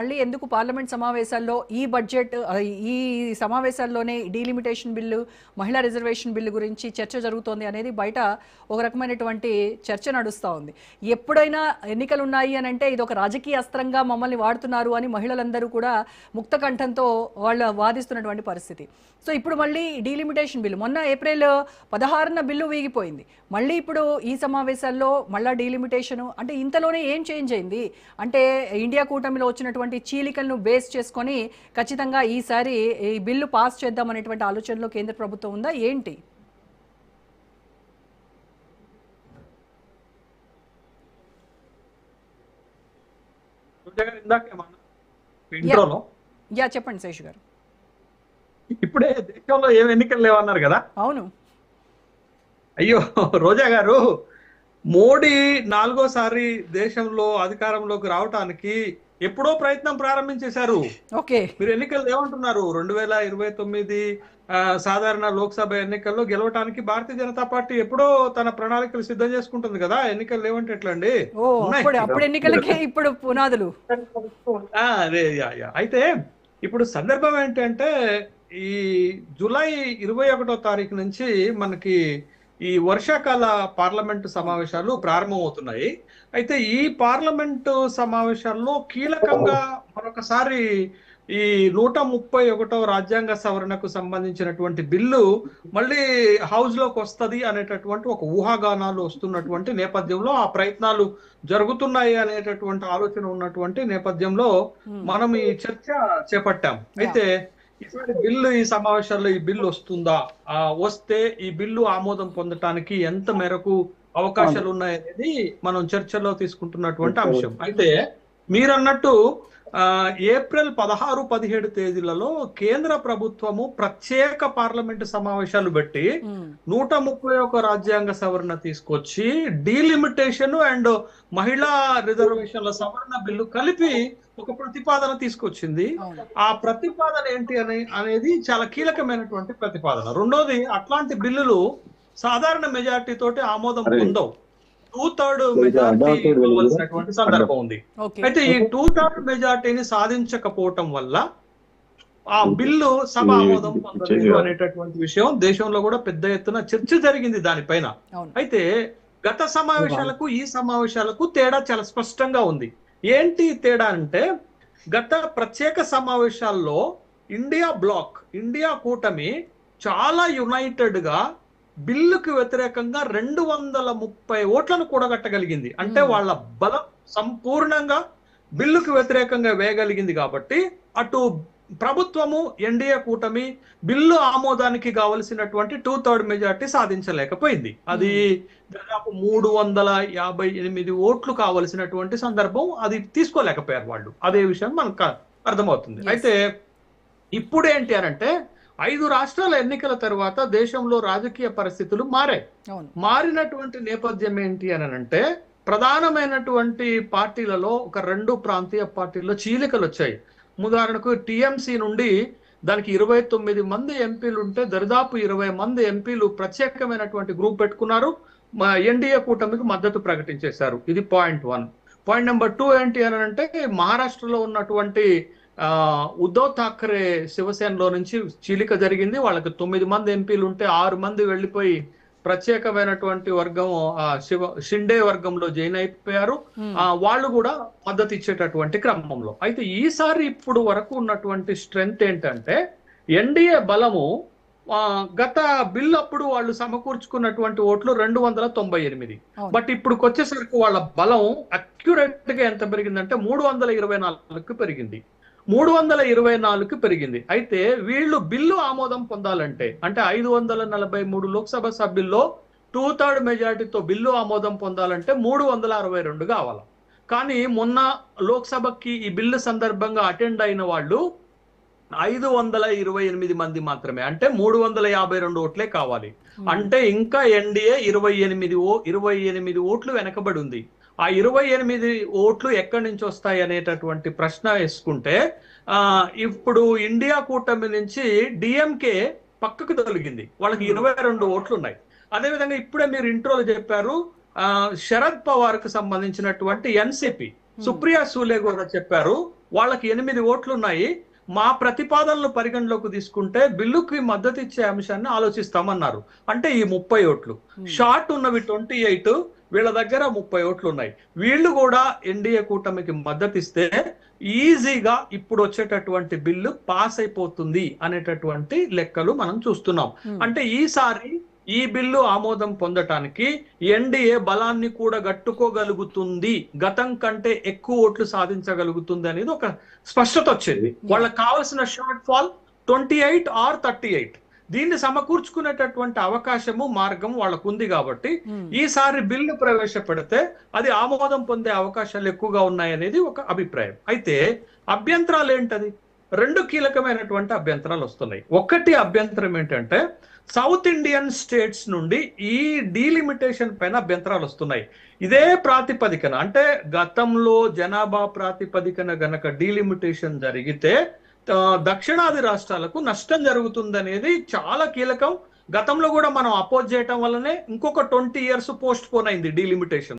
మళ్ళీ ఎందుకు పార్లమెంట్ సమావేశాల్లో ఈ బడ్జెట్ ఈ సమావేశాల్లోనే డీలిమిటేషన్ బిల్లు, మహిళా రిజర్వేషన్ బిల్లు గురించి చర్చ జరుగుతోంది అనేది బయట ఒక రకమైనటువంటి చర్చ నడుస్తూ ఉంది. ఎప్పుడైనా ఎన్నికలు ఉన్నాయి అని అంటే ఇది ఒక రాజకీయ అస్త్రంగా మమ్మల్ని వాడుతున్నారు అని మహిళలందరూ కూడా ముక్త కంఠంతో వాళ్ళు వాదిస్తున్నటువంటి పరిస్థితి. సో ఇప్పుడు మళ్ళీ డీలిమిటేషన్ బిల్లు మొన్న ఏప్రిల్ 16న బిల్లు వీగిపోయింది. మళ్ళీ ఇప్పుడు ఈ సమావేశాల్లో మళ్ళీ డీలిమిటేషను అంటే ఇంతలోనే ఏం చేంజ్ అయింది అంటే ఇండియా కూటమిలో వచ్చినటువంటి చీలికలను బేస్ చేసుకొని ఖచ్చితంగా ఈసారి ఈ బిల్లు పాస్ చేద్దామనేటువంటి ఆలోచనలో కేంద్ర ప్రభుత్వం ఉందా ఏంటి? చెప్పండి శేషు గారు. ఇప్పుడే దేశంలో ఏం ఎన్నికలు లేవన్నారు కదా. అవును. అయ్యో రోజా గారు, మోడీ 4వ సారి దేశంలో అధికారంలోకి రావటానికి ఎప్పుడో ప్రయత్నం ప్రారంభించేశారు. మీరు ఎన్నికలు లేవంటున్నారు. 2029 సాధారణ లోక్సభ ఎన్నికల్లో గెలవటానికి భారతీయ జనతా పార్టీ ఎప్పుడో తన ప్రణాళికలు సిద్ధం చేసుకుంటుంది కదా. ఎన్నికలు లేవంటే ఎట్లా అండి? ఇప్పుడు పునాదులు. అదే అయితే ఇప్పుడు సందర్భం ఏంటంటే ఈ జూలై 21వ తారీఖు నుంచి మనకి ఈ వర్షాకాల పార్లమెంటు సమావేశాలు ప్రారంభమవుతున్నాయి. అయితే ఈ పార్లమెంటు సమావేశాల్లో కీలకంగా మరొకసారి ఈ 131వ రాజ్యాంగ సవరణకు సంబంధించినటువంటి బిల్లు మళ్ళీ హౌస్ లోకి వస్తుంది అనేటటువంటి ఒక ఊహాగానాలు వస్తున్నటువంటి నేపథ్యంలో, ఆ ప్రయత్నాలు జరుగుతున్నాయి అనేటటువంటి ఆలోచన ఉన్నటువంటి నేపథ్యంలో మనం ఈ చర్చ చేపట్టాం. అయితే ఈసారి బిల్లు ఈ సమావేశాల్లో ఈ బిల్లు వస్తుందా, వస్తే ఈ బిల్లు ఆమోదం పొందటానికి ఎంత మేరకు అవకాశాలు ఉన్నాయనేది మనం చర్చలో తీసుకుంటున్నటువంటి అంశం. అయితే మీరన్నట్టు ఏప్రిల్ 16, 17 తేదీలలో కేంద్ర ప్రభుత్వము ప్రత్యేక పార్లమెంటు సమావేశాలు పెట్టి 131 రాజ్యాంగ సవరణ తీసుకొచ్చి డీలిమిటేషన్ అండ్ మహిళా రిజర్వేషన్ల సవరణ బిల్లు కలిపి ఒక ప్రతిపాదన తీసుకొచ్చింది. ఆ ప్రతిపాదన ఏంటి అనేది చాలా కీలకమైనటువంటి ప్రతిపాదన. రెండోది, అట్లాంటి బిల్లులు సాధారణ మెజారిటీ తోటి ఆమోదం పొందవు. 2/3 మెజారిటీ ఇవ్వవలసినటువంటి సందర్భం ఉంది. అయితే ఈ 2/3 మెజారిటీని సాధించకపోవటం వల్ల ఆ బిల్లు సభ ఆమోదం పొందలేదు అనేటటువంటి విషయం దేశంలో కూడా పెద్ద ఎత్తున చర్చ జరిగింది దానిపైన. అయితే గత సమావేశాలకు ఈ సమావేశాలకు తేడా చాలా స్పష్టంగా ఉంది. ఏంటి తేడా అంటే, గత ప్రత్యేక సమావేశాల్లో ఇండియా కూటమి చాలా యునైటెడ్ గా బిల్లుకు వ్యతిరేకంగా 230 ఓట్లను కూడగట్టగలిగింది. అంటే వాళ్ళ బలం సంపూర్ణంగా బిల్లుకు వ్యతిరేకంగా వేయగలిగింది. కాబట్టి అటు ప్రభుత్వము, ఎన్డీఏ కూటమి బిల్లు ఆమోదానికి కావలసినటువంటి 2/3 మెజార్టీ సాధించలేకపోయింది. అది దాదాపు 358 ఓట్లు కావలసినటువంటి సందర్భం. అది తీసుకోలేకపోయారు వాళ్ళు. అదే విషయం మనకు అర్థమవుతుంది. అయితే ఇప్పుడు ఏంటి అనంటే, 5 రాష్ట్రాల ఎన్నికల తర్వాత దేశంలో రాజకీయ పరిస్థితులు మారాయి. మారినటువంటి నేపథ్యం ఏంటి అనంటే, ప్రధానమైనటువంటి పార్టీలలో ఒక 2 ప్రాంతీయ పార్టీల్లో చీలికలు వచ్చాయి. ఉదాహరణకు టిఎంసి నుండి దానికి 29 మంది ఎంపీలు ఉంటే దరిదాపు 20 మంది ఎంపీలు ప్రత్యేకమైనటువంటి గ్రూప్ పెట్టుకున్నారు. ఎన్డీఏ కూటమికి మద్దతు ప్రకటించేశారు. ఇది పాయింట్ 1. పాయింట్ నెంబర్ 2 ఏంటి అని అంటే, మహారాష్ట్రలో ఉన్నటువంటి ఉద్ధవ్ ఠాక్రే శివసేనలో నుంచి చీలిక జరిగింది. వాళ్ళకి 9 మంది ఎంపీలు ఉంటే 6 మంది వెళ్ళిపోయి ప్రత్యేకమైనటువంటి వర్గం షిండే వర్గంలో జాయిన్ అయిపోయారు. వాళ్ళు కూడా మద్దతు ఇచ్చేటటువంటి క్రమంలో. అయితే ఈసారి ఇప్పుడు వరకు ఉన్నటువంటి స్ట్రెంగ్త్ ఏంటంటే, ఎన్డీఏ బలము గత బిల్ అప్పుడు వాళ్ళు సమకూర్చుకున్నటువంటి ఓట్లు 298. బట్ ఇప్పుడు వచ్చేసరికి వాళ్ళ బలం అక్యురేట్ గా ఎంత పెరిగిందంటే 324కి పెరిగింది. 324కి పెరిగింది. అయితే వీళ్ళు బిల్లు ఆమోదం పొందాలంటే, అంటే 543 లోక్సభ సభ్యుల్లో 2/3 మెజారిటీతో బిల్లు ఆమోదం పొందాలంటే 362 కావాలి. కానీ మొన్న లోక్సభకి ఈ బిల్లు సందర్భంగా అటెండ్ అయిన వాళ్ళు 528 మంది మాత్రమే. అంటే 352 ఓట్లే కావాలి. అంటే ఇంకా ఎన్డీఏ 28 ఓట్లు వెనకబడి ఉంది. ఆ 28 ఓట్లు ఎక్కడి నుంచి వస్తాయి అనేటటువంటి ప్రశ్న వేసుకుంటే, ఇప్పుడు ఇండియా కూటమి నుంచి డిఎంకే పక్కకు తొలగింది. వాళ్ళకి 22 ఓట్లు ఉన్నాయి. అదేవిధంగా ఇప్పుడే మీరు ఇంట్రోలో చెప్పారు, శరద్ పవార్ కు సంబంధించినటువంటి ఎన్సిపి సుప్రియా సూలే కూడా చెప్పారు, వాళ్ళకి 8 ఓట్లు ఉన్నాయి, మా ప్రతిపాదనలు పరిగణలోకి తీసుకుంటే బిల్లుకి మద్దతు ఇచ్చే అంశాన్ని ఆలోచిస్తామన్నారు. అంటే ఈ 30 ఓట్లు షార్ట్ ఉన్నవి 28, వీళ్ళ దగ్గర 30 ఓట్లు ఉన్నాయి. వీళ్ళు కూడా ఎన్డీఏ కూటమికి మద్దతు ఇస్తే ఈజీగా ఇప్పుడు వచ్చేటటువంటి బిల్లు పాస్ అయిపోతుంది అనేటటువంటి లెక్కలు మనం చూస్తున్నాం. అంటే ఈసారి ఈ బిల్లు ఆమోదం పొందటానికి ఎన్డీఏ బలాన్ని కూడా గట్టుకోగలుగుతుంది, గతం కంటే ఎక్కువ ఓట్లు సాధించగలుగుతుంది అనేది ఒక స్పష్టత వచ్చింది. వాళ్ళకి కావాల్సిన షార్ట్ ఫాల్ 28 or 38. దీన్ని సమకూర్చుకునేటటువంటి అవకాశము మార్గం వాళ్ళకు ఉంది కాబట్టి ఈసారి బిల్లు ప్రవేశపెడితే అది ఆమోదం పొందే అవకాశాలు ఎక్కువగా ఉన్నాయనేది ఒక అభిప్రాయం. అయితే అభ్యంతరాలు ఏంటది? 2 కీలకమైనటువంటి అభ్యంతరాలు వస్తున్నాయి. ఒకటి అభ్యంతరం ఏంటంటే సౌత్ ఇండియన్ స్టేట్స్ నుండి ఈ డీలిమిటేషన్ పైన అభ్యంతరాలు వస్తున్నాయి. ఇదే ప్రాతిపదికన, అంటే గతంలో జనాభా ప్రాతిపదికన గనక డీలిమిటేషన్ జరిగితే దక్షిణాది రాష్ట్రాలకు నష్టం జరుగుతుందనేది చాలా కీలకం. గతంలో కూడా మనం అపోజ్ చేయటం వల్లనే ఇంకొక 20 years పోస్ట్ పోన్ అయింది డీలిమిటేషన్.